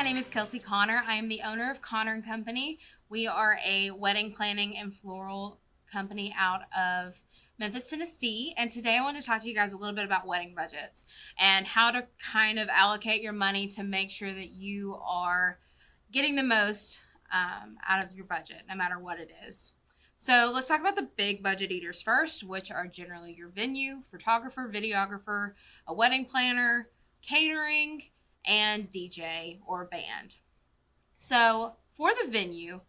my name is Kelsey Connor. I am the owner of Connor & Company. We are a wedding planning and floral company out of Memphis, Tennessee. And today I want to talk to you guys a little bit about wedding budgets and how to kind of allocate your money to make sure that you are getting the most out of your budget, no matter what it is. So let's talk about the big budget eaters first, which are generally your venue, photographer, videographer, a wedding planner, catering, and DJ or band. So for the venue,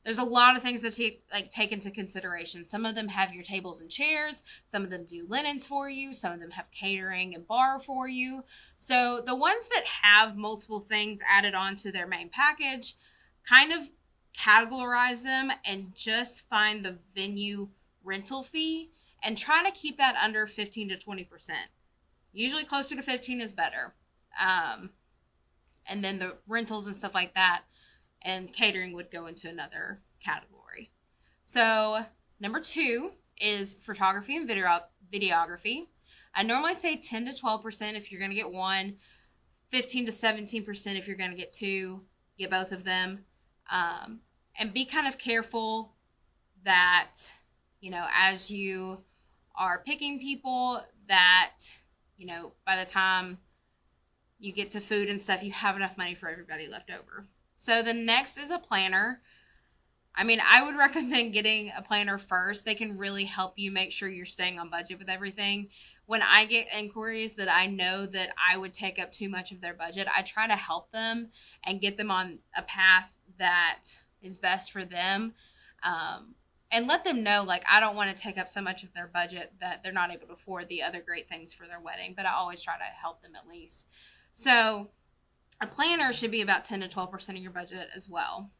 there's a lot of things to take into consideration. Some of them have your tables and chairs. Some of them do linens for you. Some of them have catering and bar for you. So the ones that have multiple things added onto their main package, kind of categorize them and just find the venue rental fee and try to keep that under 15 to 20%. Usually closer to 15 is better. And then the rentals and stuff like that and catering would go into another category. So number 2 is photography and videography. I normally say 10 to 12% if you're going to get one, 15 to 17% if you're going to get two, get both of them. And be kind of careful that, as you are picking people, that, by the time you get to food and stuff, you have enough money for everybody left over. So the next is a planner. I would recommend getting a planner first. They can really help you make sure you're staying on budget with everything. When I get inquiries that I know that I would take up too much of their budget, I try to help them and get them on a path that is best for them. And let them know, I don't want to take up so much of their budget that they're not able to afford the other great things for their wedding, but I always try to help them at least. So a planner should be about 10 to 12% of your budget as well.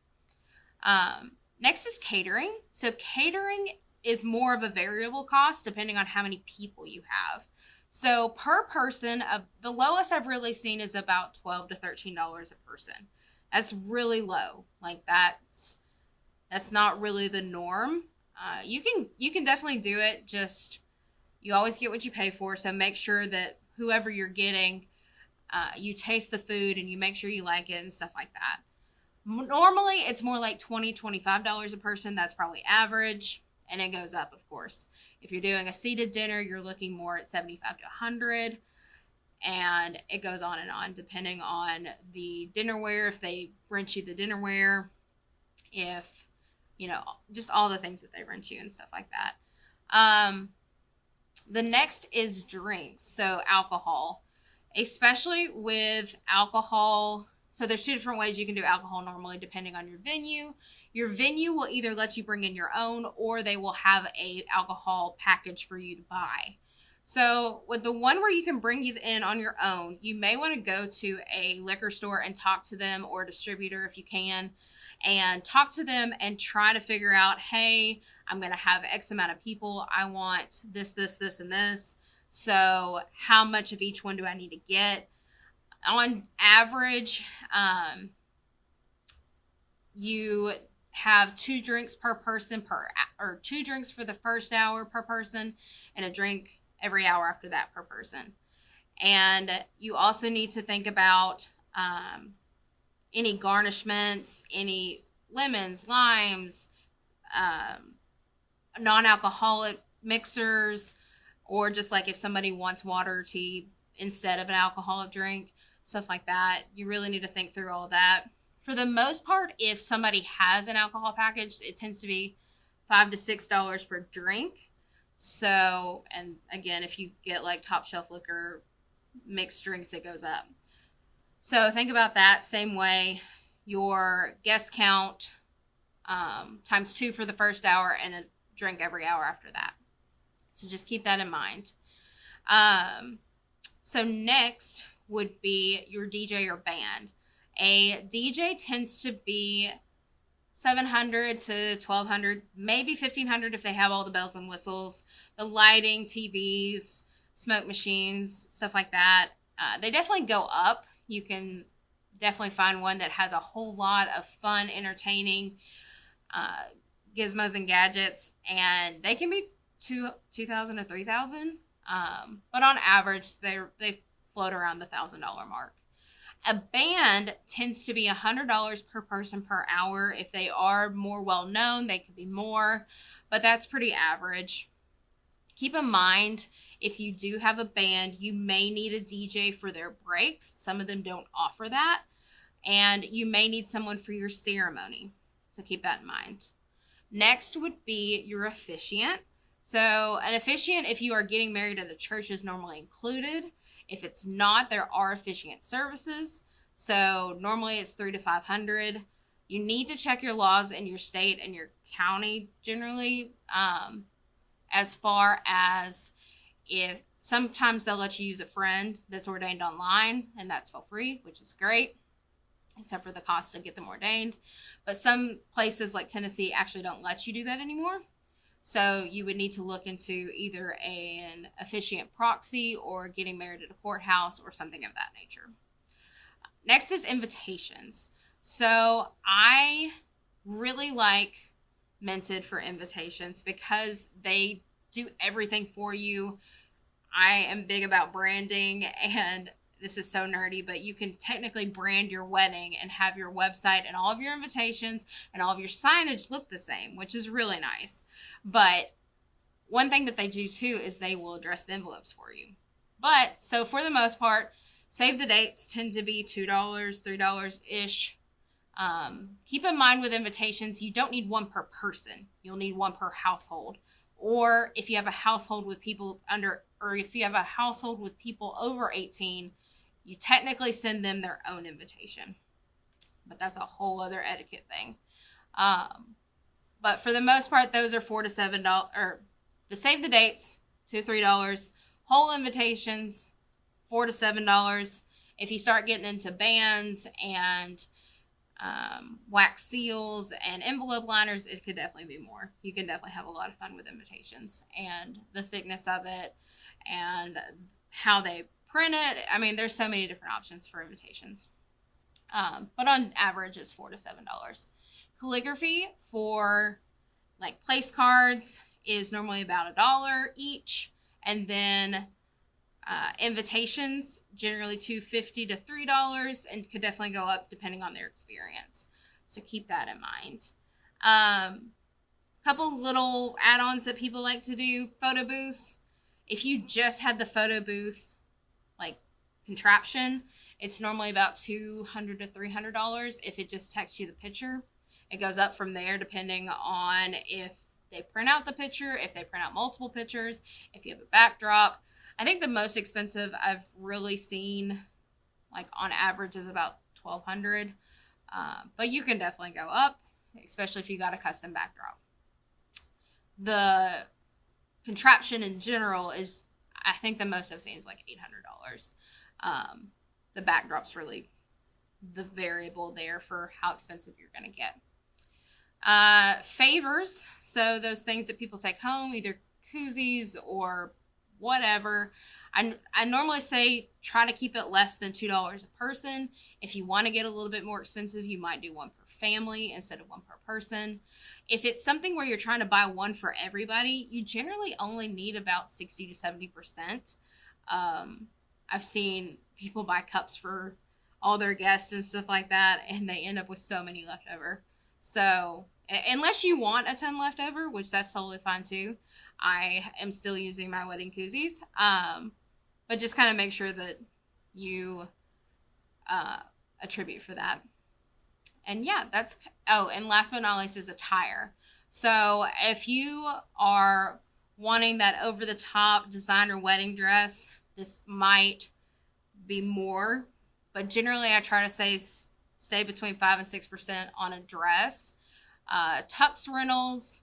Next is catering. So catering is more of a variable cost depending on how many people you have. So per person, the lowest I've really seen is about $12 to $13 a person. That's really low. That's not really the norm. You can definitely do it. Just you always get what you pay for. So make sure that whoever you're getting, you taste the food and you make sure you like it and stuff like that. Normally, it's more like $20, $25 a person. That's probably average, and it goes up, of course. If you're doing a seated dinner, you're looking more at $75 to $100, and it goes on and on depending on the dinnerware, if they rent you the dinnerware, if, just all the things that they rent you and stuff like that. The next is drinks, so alcohol. Especially with alcohol, so there's 2 different ways you can do alcohol normally depending on your venue. Your venue will either let you bring in your own or they will have a alcohol package for you to buy. So with the one where you can bring it in on your own, you may want to go to a liquor store and talk to them, or a distributor if you can, and talk to them and try to figure out, hey, I'm going to have X amount of people. I want this, this, this, and this. So how much of each one do I need to get? On average, you have 2 drinks per person or 2 drinks for the first hour per person and a drink every hour after that per person. And you also need to think about any garnishments, any lemons, limes, non-alcoholic mixers, or just if somebody wants water or tea instead of an alcoholic drink, stuff like that. You really need to think through all of that. For the most part, if somebody has an alcohol package, it tends to be $5 to $6 per drink. So, and again, if you get top shelf liquor, mixed drinks, it goes up. So think about that same way. Your guest count times 2 for the first hour and a drink every hour after that. So just keep that in mind. So next would be your DJ or band. A DJ tends to be $700 to $1,200, maybe $1,500 if they have all the bells and whistles, the lighting, TVs, smoke machines, stuff like that. They definitely go up. You can definitely find one that has a whole lot of fun, entertaining gizmos and gadgets, and they can be $2,000 to $3,000. But on average, they float around the $1,000 mark. A band tends to be $100 per person per hour. If they are more well known, they could be more, but that's pretty average. Keep in mind, if you do have a band, you may need a DJ for their breaks. Some of them don't offer that. And you may need someone for your ceremony. So keep that in mind. Next would be your officiant. So an officiant, if you are getting married at a church, is normally included. If it's not, there are officiant services. So normally it's $300 to $500. You need to check your laws in your state and your county generally, as far as if sometimes they'll let you use a friend that's ordained online, and that's for free, which is great, except for the cost to get them ordained. But some places like Tennessee actually don't let you do that anymore. So you would need to look into either an officiant proxy or getting married at a courthouse or something of that nature. Next is invitations. So I really like Minted for invitations because they do everything for you. I am big about branding, and this is so nerdy, but you can technically brand your wedding and have your website and all of your invitations and all of your signage look the same, which is really nice. But one thing that they do too is they will address the envelopes for you. But so for the most part, save the dates tend to be $2, $3-ish. Keep in mind with invitations, you don't need one per person. You'll need one per household. Or if you have a household with people if you have a household with people over 18, you technically send them their own invitation. But that's a whole other etiquette thing. But for the most part, those are $4 to $7, or the save the dates, $2 to $3. Whole invitations, $4 to $7. If you start getting into bands and wax seals and envelope liners, it could definitely be more. You can definitely have a lot of fun with invitations and the thickness of it and how they print it. I mean, there's so many different options for invitations. But on average, it's $4 to $7. Calligraphy for like place cards is normally about $1 each. And then invitations, generally $2.50 to $3, and could definitely go up depending on their experience. So keep that in mind. Couple little add-ons that people like to do, photo booths. If you just had the photo booth like contraption, it's normally about $200 to $300 if it just texts you the picture. It goes up from there depending on if they print out the picture, if they print out multiple pictures, if you have a backdrop. I think the most expensive I've really seen, like on average, is about $1,200. But you can definitely go up, especially if you got a custom backdrop. The contraption in general is, I think the most I've seen is like $800. The backdrop's really the variable there for how expensive you're going to get. Favors, so those things that people take home, either koozies or whatever. I normally say try to keep it less than $2 a person. If you want to get a little bit more expensive, you might do one per family instead of one per person. If it's something where you're trying to buy one for everybody, you generally only need about 60 to 70%. I've seen people buy cups for all their guests and stuff like that, and they end up with so many left over. So unless you want a ton left over, which that's totally fine too, I am still using my wedding koozies. But just kind of make sure that you attribute for that. And yeah, and last but not least is attire. So if you are wanting that over-the-top designer wedding dress, this might be more. But generally, I try to stay between 5 and 6% on a dress. Tux rentals,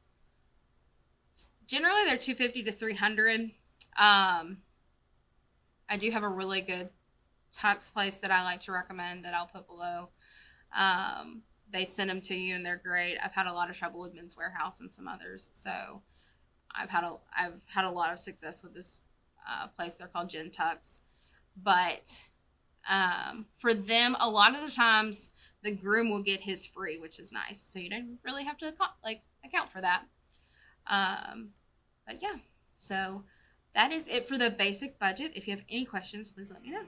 generally they're $250 to $300. I do have a really good tux place that I like to recommend that I'll put below. They send them to you and they're great. I've had a lot of trouble with Men's Warehouse and some others, so I've had a lot of success with this place. They're called Gen Tux, but for them, a lot of the times the groom will get his free, which is nice. So you don't really have to account for that. But yeah, so that is it for the basic budget. If you have any questions, please let me know.